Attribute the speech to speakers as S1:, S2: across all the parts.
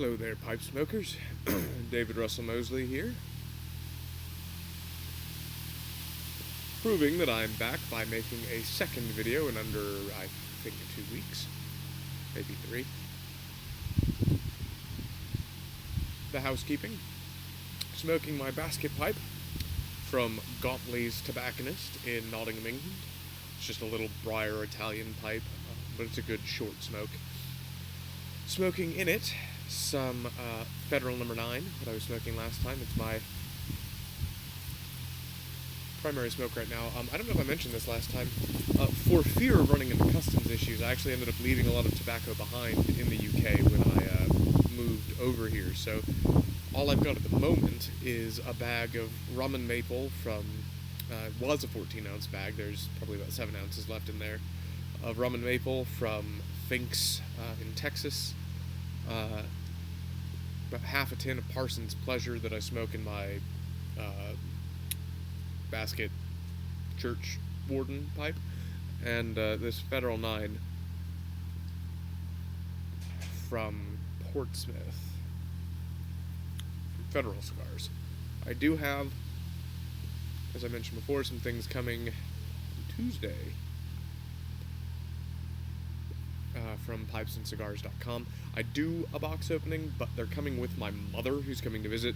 S1: Hello there, pipe smokers. David Russell Mosley here. Proving that I'm back by making a second video in under, I think, 2 weeks. Maybe 3. The housekeeping. Smoking my basket pipe from Gauntly's Tobacconist in Nottingham, England. It's just a little briar Italian pipe, but it's a good short smoke. Smoking in it some Federal No. 9, that I was smoking last time. It's my primary smoke right now. I don't know if I mentioned this last time. For fear of running into customs issues, I actually ended up leaving a lot of tobacco behind in the UK when I moved over here. So all I've got at the moment is a bag of rum and maple from, was a 14-ounce bag. There's probably about 7 ounces left in there, of rum and maple from Fink's in Texas. About half a tin of Parsons Pleasure that I smoke in my basket church warden pipe, and this Federal 9 from Portsmouth, Federal Cigars. I do have, as I mentioned before, some things coming Tuesday from pipesandscigars.com. I do a box opening, but they're coming with my mother, who's coming to visit,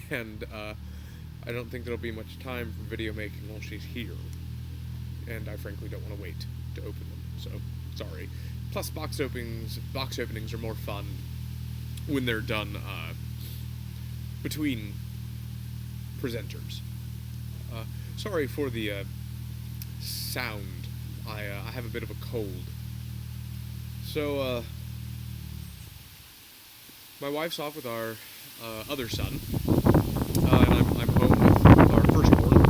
S1: and I don't think there'll be much time for video making while she's here, and I frankly don't want to wait to open them, so sorry. Plus, box openings are more fun when they're done between presenters. Sorry for the sound. I have a bit of a cold. So, my wife's off with our other son, and I'm home with our firstborn,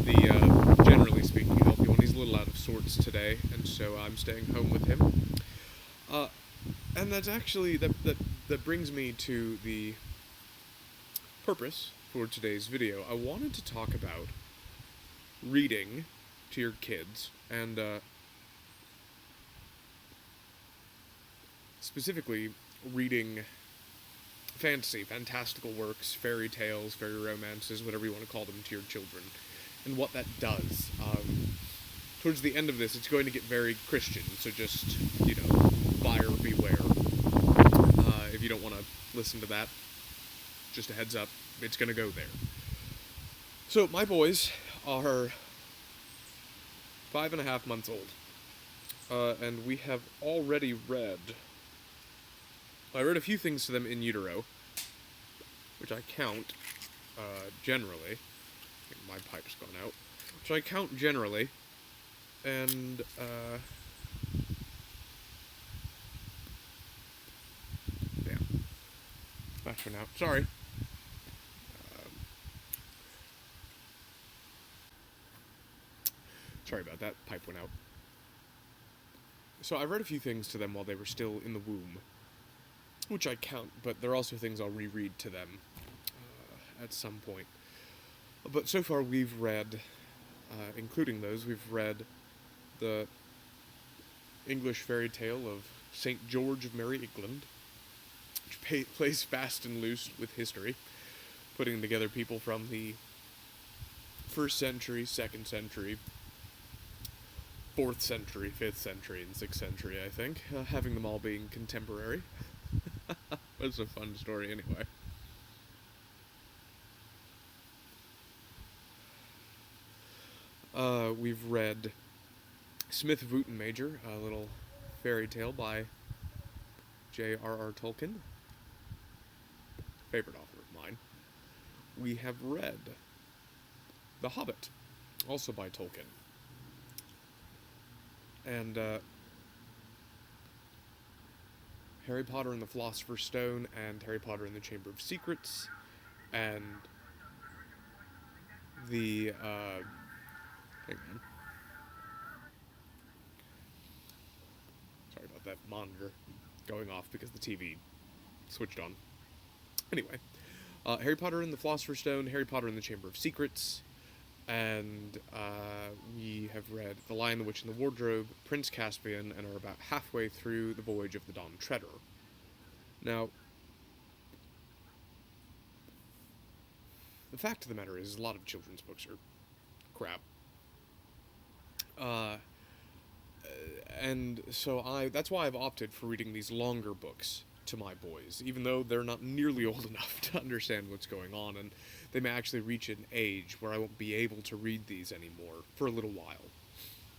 S1: the generally speaking healthy one. He's a little out of sorts today, and so I'm staying home with him. And that's actually, that brings me to the purpose for today's video. I wanted to talk about reading to your kids, and specifically reading fantastical works, fairy tales, fairy romances, whatever you want to call them, to your children, and what that does. Towards the end of this, it's going to get very Christian, so just, buyer beware. If you don't want to listen to that, just a heads up, it's going to go there. So, my boys are 5.5 months old, and we have already read... I read a few things to them in utero, which I count, generally. I think my pipe's gone out. Which I count generally, and, yeah. That went out. Sorry. Sorry about that. Pipe went out. So I read a few things to them while they were still in the womb, which I count, but there are also things I'll reread to them at some point. But so far we've read, including those, we've read the English fairy tale of St. George of Merry England, which plays fast and loose with history, putting together people from the 1st century, 2nd century, 4th century, 5th century, and 6th century, I think, having them all being contemporary. It's a fun story anyway. We've read Smith Wooten Major, a little fairy tale by J.R.R. Tolkien, favorite author of mine. We have read The Hobbit, also by Tolkien. And Harry Potter and the Philosopher's Stone, and Harry Potter and the Chamber of Secrets, and the, hang on. Sorry about that monitor going off because the TV switched on. Anyway, Harry Potter and the Philosopher's Stone, Harry Potter and the Chamber of Secrets, and we have read The Lion, the Witch, and the Wardrobe, Prince Caspian, and are about halfway through The Voyage of the Dawn Treader. Now, the fact of the matter is, a lot of children's books are crap. Uh, and so that's why I've opted for reading these longer books to my boys, even though they're not nearly old enough to understand what's going on, and they may actually reach an age where I won't be able to read these anymore for a little while,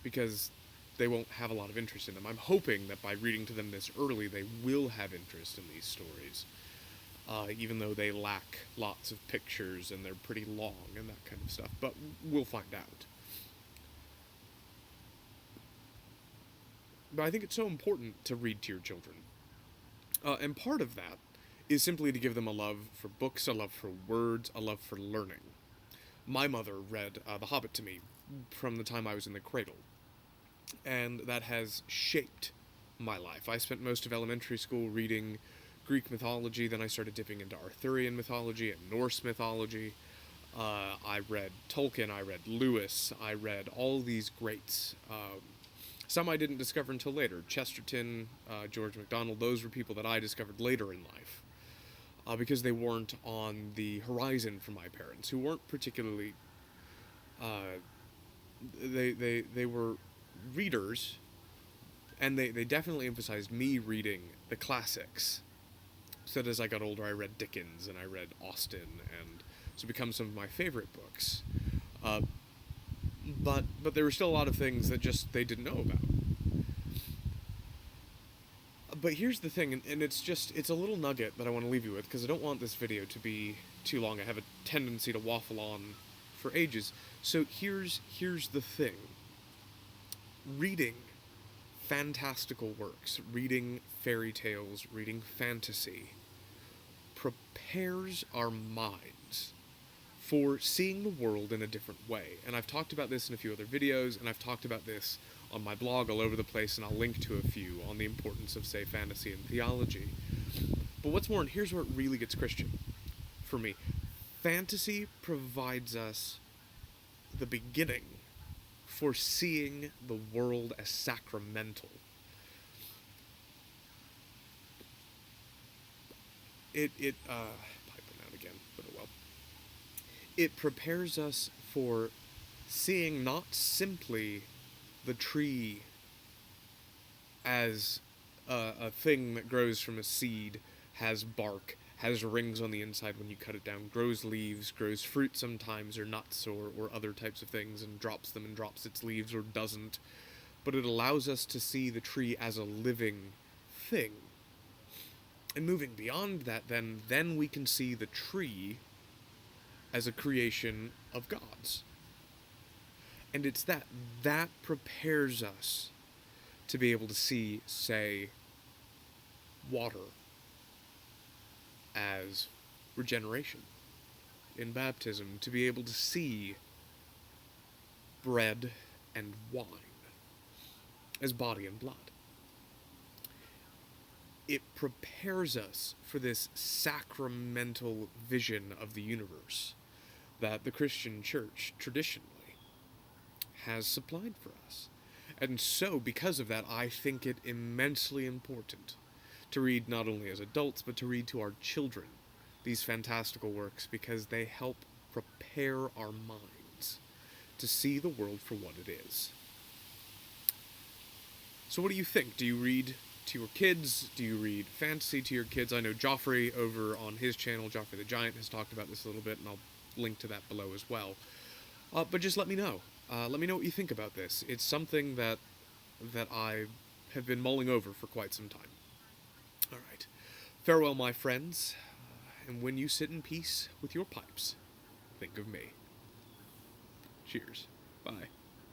S1: because they won't have a lot of interest in them. I'm hoping that by reading to them this early, they will have interest in these stories, even though they lack lots of pictures and they're pretty long and that kind of stuff, but we'll find out. But I think it's so important to read to your children. And part of that is simply to give them a love for books, a love for words, a love for learning. My mother read The Hobbit to me from the time I was in the cradle, and that has shaped my life. I spent most of elementary school reading Greek mythology, then I started dipping into Arthurian mythology and Norse mythology. I read Tolkien, I read Lewis, I read all these greats. Some I didn't discover until later. Chesterton, George MacDonald, those were people that I discovered later in life. Because they weren't on the horizon for my parents, who weren't particularly... They were readers, and they definitely emphasized me reading the classics. So that as I got older, I read Dickens, and I read Austen, and so become some of my favorite books. But there were still a lot of things that just they didn't know about. But here's the thing, and it's a little nugget that I want to leave you with, because I don't want this video to be too long. I have a tendency to waffle on for ages. So here's the thing. Reading fantastical works, reading fairy tales, reading fantasy, prepares our minds for seeing the world in a different way. And I've talked about this in a few other videos, and I've talked about this on my blog all over the place, and I'll link to a few on the importance of, say, fantasy and theology. But what's more, and here's where it really gets Christian for me, fantasy provides us the beginning for seeing the world as sacramental. Piping out again, but oh well. It prepares us for seeing not simply the tree as a thing that grows from a seed, has bark, has rings on the inside when you cut it down, grows leaves, grows fruit sometimes, or nuts, or other types of things, and drops them and drops its leaves, or doesn't. But it allows us to see the tree as a living thing. And moving beyond that, then we can see the tree as a creation of God's. And it's that prepares us to be able to see, say, water as regeneration in baptism, to be able to see bread and wine as body and blood. It prepares us for this sacramental vision of the universe that the Christian church traditionally has supplied for us. And so, because of that, I think it immensely important to read not only as adults, but to read to our children these fantastical works, because they help prepare our minds to see the world for what it is. So what do you think? Do you read to your kids? Do you read fantasy to your kids? I know Joffrey over on his channel, Joffrey the Giant, has talked about this a little bit, and I'll link to that below as well. But just let me know. Let me know what you think about this. It's something that I have been mulling over for quite some time. All right. Farewell, my friends, and when you sit in peace with your pipes, think of me. Cheers. Bye.